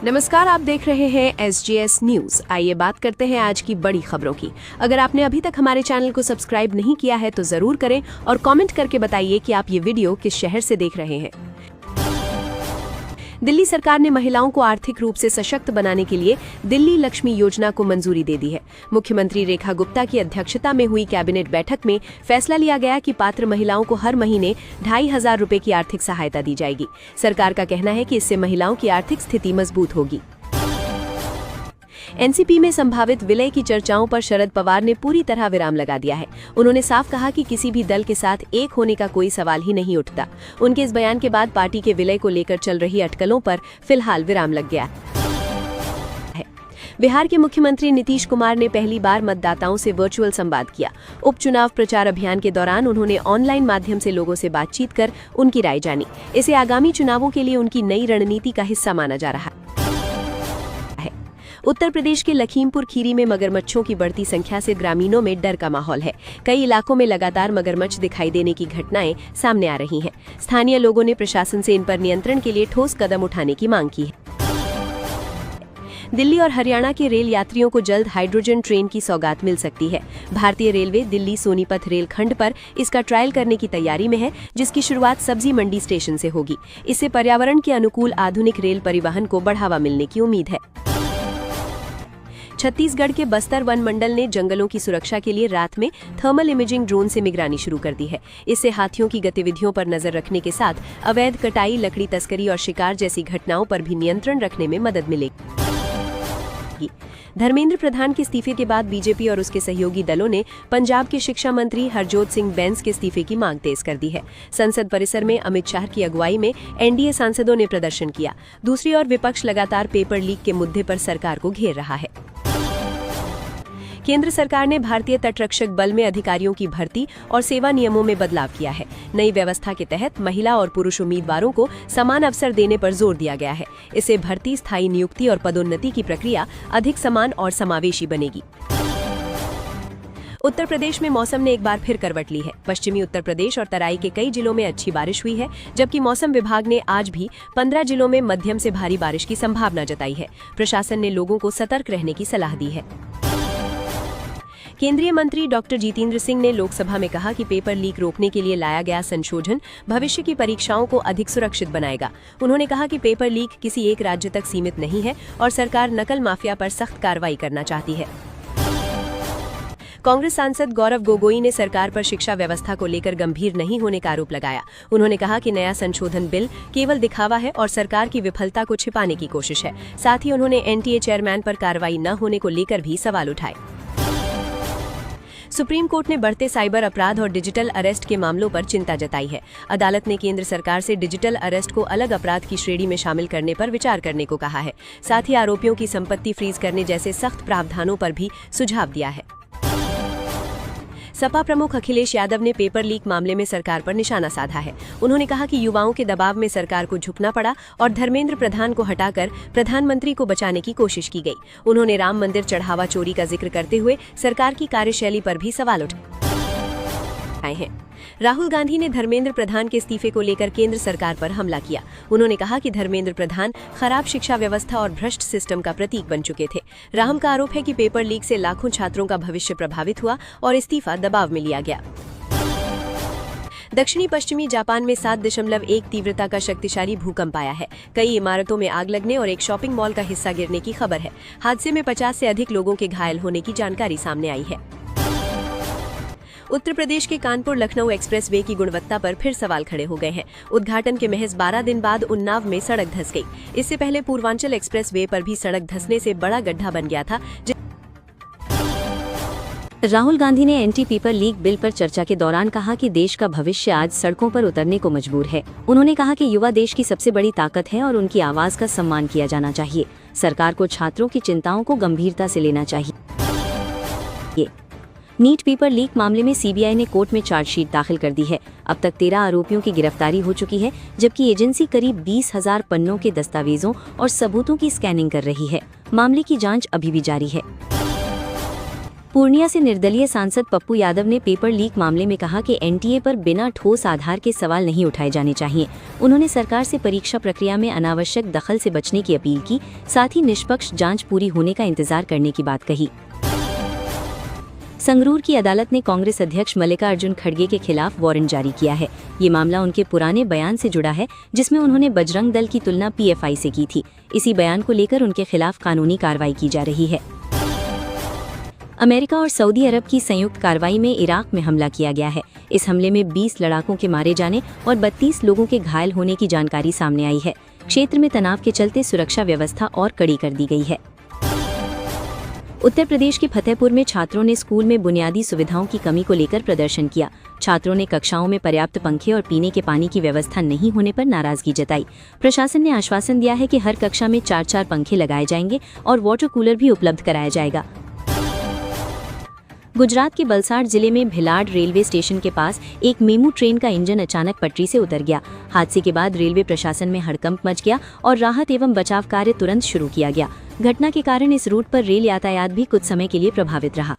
नमस्कार, आप देख रहे हैं SGS न्यूज। आइए बात करते हैं आज की बड़ी खबरों की। अगर आपने अभी तक हमारे चैनल को सब्सक्राइब नहीं किया है तो जरूर करें और कमेंट करके बताइए कि आप ये वीडियो किस शहर से देख रहे हैं। दिल्ली सरकार ने महिलाओं को आर्थिक रूप से सशक्त बनाने के लिए दिल्ली लक्ष्मी योजना को मंजूरी दे दी है। मुख्यमंत्री रेखा गुप्ता की अध्यक्षता में हुई कैबिनेट बैठक में फैसला लिया गया कि पात्र महिलाओं को हर महीने 2,500 रुपए की आर्थिक सहायता दी जाएगी। सरकार का कहना है कि इससे महिलाओं की आर्थिक स्थिति मजबूत होगी। एनसीपी में संभावित विलय की चर्चाओं पर शरद पवार ने पूरी तरह विराम लगा दिया है। उन्होंने साफ कहा कि किसी भी दल के साथ एक होने का कोई सवाल ही नहीं उठता। उनके इस बयान के बाद पार्टी के विलय को लेकर चल रही अटकलों पर फिलहाल विराम लग गया है। बिहार के मुख्यमंत्री नीतीश कुमार ने पहली बार मतदाताओं से वर्चुअल संवाद किया। उपचुनाव प्रचार अभियान के दौरान उन्होंने ऑनलाइन माध्यम से लोगों से बातचीत कर उनकी राय जानी। इसे आगामी चुनावों के लिए उनकी नई रणनीति का हिस्सा माना जा रहा है। उत्तर प्रदेश के लखीमपुर खीरी में मगरमच्छों की बढ़ती संख्या से ग्रामीणों में डर का माहौल है। कई इलाकों में लगातार मगरमच्छ दिखाई देने की घटनाएं सामने आ रही हैं। स्थानीय लोगों ने प्रशासन से इन पर नियंत्रण के लिए ठोस कदम उठाने की मांग की है। दिल्ली और हरियाणा के रेल यात्रियों को जल्द हाइड्रोजन ट्रेन की सौगात मिल सकती है। भारतीय रेलवे दिल्ली सोनीपत रेल खंड पर इसका ट्रायल करने की तैयारी में है, जिसकी शुरुआत सब्जी मंडी स्टेशन से होगी। इससे पर्यावरण के अनुकूल आधुनिक रेल परिवहन को बढ़ावा मिलने की उम्मीद है। छत्तीसगढ़ के बस्तर वन मंडल ने जंगलों की सुरक्षा के लिए रात में थर्मल इमेजिंग ड्रोन से निगरानी शुरू कर दी है। इससे हाथियों की गतिविधियों पर नजर रखने के साथ अवैध कटाई, लकड़ी तस्करी और शिकार जैसी घटनाओं पर भी नियंत्रण रखने में मदद मिलेगी। धर्मेंद्र प्रधान के इस्तीफे के बाद बीजेपी और उसके सहयोगी दलों ने पंजाब के शिक्षा मंत्री हरजोत सिंह बैंस के इस्तीफे की मांग तेज कर दी है। संसद परिसर में अमित शाह की अगुवाई में एनडीए सांसदों ने प्रदर्शन किया। दूसरी ओर विपक्ष लगातार पेपर लीक के मुद्दे पर सरकार को घेर रहा है। केंद्र सरकार ने भारतीय तटरक्षक बल में अधिकारियों की भर्ती और सेवा नियमों में बदलाव किया है। नई व्यवस्था के तहत महिला और पुरुष उम्मीदवारों को समान अवसर देने पर जोर दिया गया है। इससे भर्ती, स्थायी नियुक्ति और पदोन्नति की प्रक्रिया अधिक समान और समावेशी बनेगी। उत्तर प्रदेश में मौसम ने एक बार फिर करवट ली है। पश्चिमी उत्तर प्रदेश और तराई के कई जिलों में अच्छी बारिश हुई है, जबकि मौसम विभाग ने आज भी 15 जिलों में मध्यम से भारी बारिश की संभावना जताई है। प्रशासन ने लोगों को सतर्क रहने की सलाह दी है। केंद्रीय मंत्री डॉक्टर जितेंद्र सिंह ने लोकसभा में कहा कि पेपर लीक रोकने के लिए लाया गया संशोधन भविष्य की परीक्षाओं को अधिक सुरक्षित बनाएगा। उन्होंने कहा कि पेपर लीक किसी एक राज्य तक सीमित नहीं है और सरकार नकल माफिया पर सख्त कार्रवाई करना चाहती है। कांग्रेस सांसद गौरव गोगोई ने सरकार पर शिक्षा व्यवस्था को लेकर गंभीर नहीं होने का आरोप लगाया। उन्होंने कहा कि नया संशोधन बिल केवल दिखावा है और सरकार की विफलता को छिपाने की कोशिश है। साथ ही उन्होंने एनटीए चेयरमैन पर कार्रवाई न होने को लेकर भी सवाल उठाए। सुप्रीम कोर्ट ने बढ़ते साइबर अपराध और डिजिटल अरेस्ट के मामलों पर चिंता जताई है। अदालत ने केंद्र सरकार से डिजिटल अरेस्ट को अलग अपराध की श्रेणी में शामिल करने पर विचार करने को कहा है। साथ ही आरोपियों की संपत्ति फ्रीज करने जैसे सख्त प्रावधानों पर भी सुझाव दिया है। सपा प्रमुख अखिलेश यादव ने पेपर लीक मामले में सरकार पर निशाना साधा है। उन्होंने कहा कि युवाओं के दबाव में सरकार को झुकना पड़ा और धर्मेंद्र प्रधान को हटाकर प्रधानमंत्री को बचाने की कोशिश की गई। उन्होंने राम मंदिर चढ़ावा चोरी का जिक्र करते हुए सरकार की कार्यशैली पर भी सवाल उठाए हैं। राहुल गांधी ने धर्मेंद्र प्रधान के इस्तीफे को लेकर केंद्र सरकार पर हमला किया। उन्होंने कहा कि धर्मेंद्र प्रधान खराब शिक्षा व्यवस्था और भ्रष्ट सिस्टम का प्रतीक बन चुके थे। राहुल का आरोप है कि पेपर लीक से लाखों छात्रों का भविष्य प्रभावित हुआ और इस्तीफा दबाव में लिया गया। दक्षिणी पश्चिमी जापान में 7.1 तीव्रता का शक्तिशाली भूकंप आया है। कई इमारतों में आग लगने और एक शॉपिंग मॉल का हिस्सा गिरने की खबर है। हादसे में 50 से अधिक लोगों के घायल होने की जानकारी सामने आई है। उत्तर प्रदेश के कानपुर लखनऊ एक्सप्रेसवे की गुणवत्ता पर फिर सवाल खड़े हो गए हैं। उद्घाटन के महज 12 दिन बाद उन्नाव में सड़क धंस गई। इससे पहले पूर्वांचल एक्सप्रेसवे पर भी सड़क धंसने से बड़ा गड्ढा बन गया था। राहुल गांधी ने एंटी पेपर लीक बिल पर चर्चा के दौरान कहा कि देश का भविष्य आज सड़कों पर उतरने को मजबूर है। उन्होंने कहा कि युवा देश की सबसे बड़ी ताकत है और उनकी आवाज का सम्मान किया जाना चाहिए। सरकार को छात्रों की चिंताओं को गंभीरता से लेना चाहिए। नीट पेपर लीक मामले में सीबीआई ने कोर्ट में चार्जशीट दाखिल कर दी है। अब तक 13 आरोपियों की गिरफ्तारी हो चुकी है, जबकि एजेंसी करीब 20,000 पन्नों के दस्तावेजों और सबूतों की स्कैनिंग कर रही है। मामले की जांच अभी भी जारी है। पूर्णिया से निर्दलीय सांसद पप्पू यादव ने पेपर लीक मामले में कहा कि एनटीए पर बिना ठोस आधार के सवाल नहीं उठाए जाने चाहिए। उन्होंने सरकार से परीक्षा प्रक्रिया में अनावश्यक दखल से बचने की अपील की, साथ ही निष्पक्ष जांच पूरी होने का इंतजार करने की बात कही। संगरूर की अदालत ने कांग्रेस अध्यक्ष मल्लिकार्जुन खड़गे के खिलाफ वारंट जारी किया है। ये मामला उनके पुराने बयान से जुड़ा है, जिसमें उन्होंने बजरंग दल की तुलना पीएफआई से की थी। इसी बयान को लेकर उनके खिलाफ कानूनी कार्रवाई की जा रही है। अमेरिका और सऊदी अरब की संयुक्त कार्रवाई में इराक में हमला किया गया है। इस हमले में 20 लड़ाकों के मारे जाने और 32 लोगों के घायल होने की जानकारी सामने आई है। क्षेत्र में तनाव के चलते सुरक्षा व्यवस्था और कड़ी कर दी गई है। उत्तर प्रदेश के फतेहपुर में छात्रों ने स्कूल में बुनियादी सुविधाओं की कमी को लेकर प्रदर्शन किया। छात्रों ने कक्षाओं में पर्याप्त पंखे और पीने के पानी की व्यवस्था नहीं होने पर नाराजगी जताई। प्रशासन ने आश्वासन दिया है कि हर कक्षा में 4-4 पंखे लगाए जाएंगे और वाटर कूलर भी उपलब्ध कराया जाएगा। गुजरात के वलसाड जिले में भिलाड रेलवे स्टेशन के पास एक मेमू ट्रेन का इंजन अचानक पटरी से उतर गया। हादसे के बाद रेलवे प्रशासन में हड़कंप मच गया और राहत एवं बचाव कार्य तुरंत शुरू किया गया। घटना के कारण इस रूट पर रेल यातायात भी कुछ समय के लिए प्रभावित रहा।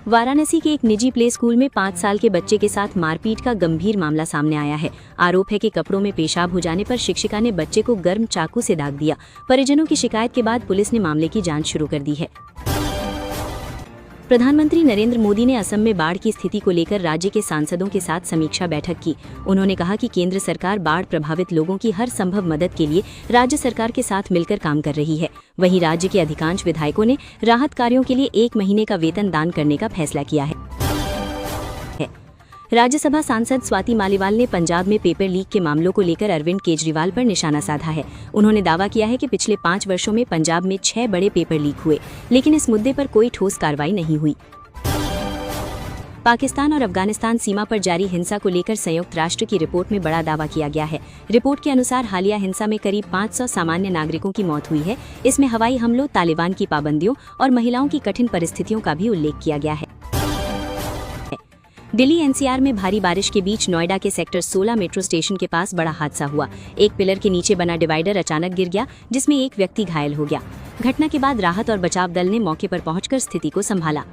वाराणसी के एक निजी प्ले स्कूल में 5 साल के बच्चे के साथ मारपीट का गंभीर मामला सामने आया है। आरोप है कि कपड़ों में पेशाब हो जाने पर शिक्षिका ने बच्चे को गर्म चाकू से दाग दिया। परिजनों की शिकायत के बाद पुलिस ने मामले की जांच शुरू कर दी है। प्रधानमंत्री नरेंद्र मोदी ने असम में बाढ़ की स्थिति को लेकर राज्य के सांसदों के साथ समीक्षा बैठक की। उन्होंने कहा कि केंद्र सरकार बाढ़ प्रभावित लोगों की हर संभव मदद के लिए राज्य सरकार के साथ मिलकर काम कर रही है। वहीं राज्य के अधिकांश विधायकों ने राहत कार्यों के लिए 1 महीने का वेतन दान करने का फैसला किया है। राज्यसभा सांसद स्वाति मालीवाल ने पंजाब में पेपर लीक के मामलों को लेकर अरविंद केजरीवाल पर निशाना साधा है। उन्होंने दावा किया है कि पिछले 5 वर्षों में पंजाब में 6 बड़े पेपर लीक हुए, लेकिन इस मुद्दे पर कोई ठोस कार्रवाई नहीं हुई। पाकिस्तान और अफगानिस्तान सीमा पर जारी हिंसा को लेकर संयुक्त राष्ट्र की रिपोर्ट में बड़ा दावा किया गया है। रिपोर्ट के अनुसार हालिया हिंसा में करीब 500 सामान्य नागरिकों की मौत हुई है। इसमें हवाई हमलों, तालिबान की पाबंदियों और महिलाओं की कठिन परिस्थितियों का भी उल्लेख किया गया है। दिल्ली एनसीआर में भारी बारिश के बीच नोएडा के सेक्टर 16 मेट्रो स्टेशन के पास बड़ा हादसा हुआ। एक पिलर के नीचे बना डिवाइडर अचानक गिर गया, जिसमें एक व्यक्ति घायल हो गया। घटना के बाद राहत और बचाव दल ने मौके पर पहुंचकर स्थिति को संभाला।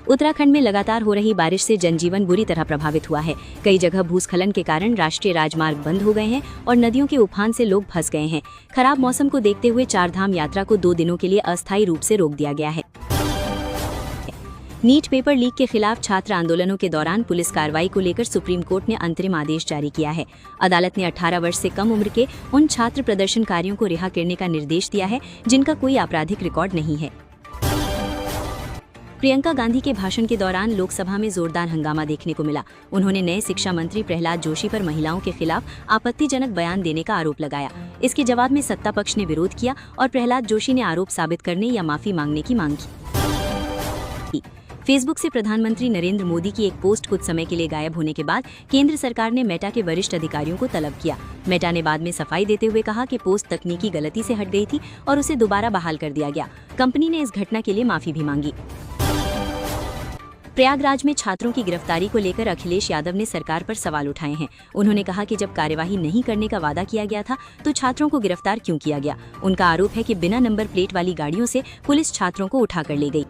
उत्तराखंड में लगातार हो रही बारिश से जनजीवन बुरी तरह प्रभावित हुआ है। कई जगह भूस्खलन के कारण राष्ट्रीय राजमार्ग बंद हो गए हैं और नदियों के उफान से लोग फंस गए हैं। खराब मौसम को देखते हुए 4 धाम यात्रा को 2 दिनों के लिए अस्थायी रूप से रोक दिया गया है। नीट पेपर लीक के खिलाफ छात्र आंदोलनों के दौरान पुलिस कार्रवाई को लेकर सुप्रीम कोर्ट ने अंतरिम आदेश जारी किया है। अदालत ने 18 वर्ष से कम उम्र के उन छात्र प्रदर्शनकारियों को रिहा करने का निर्देश दिया है जिनका कोई आपराधिक रिकॉर्ड नहीं है। प्रियंका गांधी के भाषण के दौरान लोकसभा में जोरदार हंगामा देखने को मिला। उन्होंने नए शिक्षा मंत्री प्रहलाद जोशी पर महिलाओं के खिलाफ आपत्तिजनक बयान देने का आरोप लगाया। इसके जवाब में सत्ता पक्ष ने विरोध किया और प्रहलाद जोशी ने आरोप साबित करने या माफी मांगने की मांग की। फेसबुक से प्रधानमंत्री नरेंद्र मोदी की एक पोस्ट कुछ समय के लिए गायब होने के बाद केंद्र सरकार ने मेटा के वरिष्ठ अधिकारियों को तलब किया। मेटा ने बाद में सफाई देते हुए कहा कि पोस्ट तकनीकी गलती से हट गई थी और उसे दोबारा बहाल कर दिया गया। कंपनी ने इस घटना के लिए माफी भी मांगी। प्रयागराज में छात्रों की गिरफ्तारी को लेकर अखिलेश यादव ने सरकार पर सवाल उठाए हैं। उन्होंने कहा कि जब कार्यवाही नहीं करने का वादा किया गया था तो छात्रों को गिरफ्तार क्यों किया गया। उनका आरोप है कि बिना नंबर प्लेट वाली गाड़ियों से पुलिस छात्रों को उठाकर ले गई।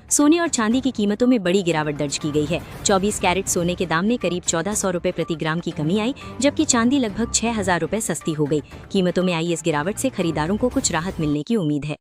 सोने और चांदी की कीमतों में बड़ी गिरावट दर्ज की गई है। 24 कैरेट सोने के दाम में करीब 1400 रुपए प्रति ग्राम की कमी आई, जबकि चांदी लगभग 6000 रुपए सस्ती हो गई। कीमतों में आई इस गिरावट से खरीदारों को कुछ राहत मिलने की उम्मीद है।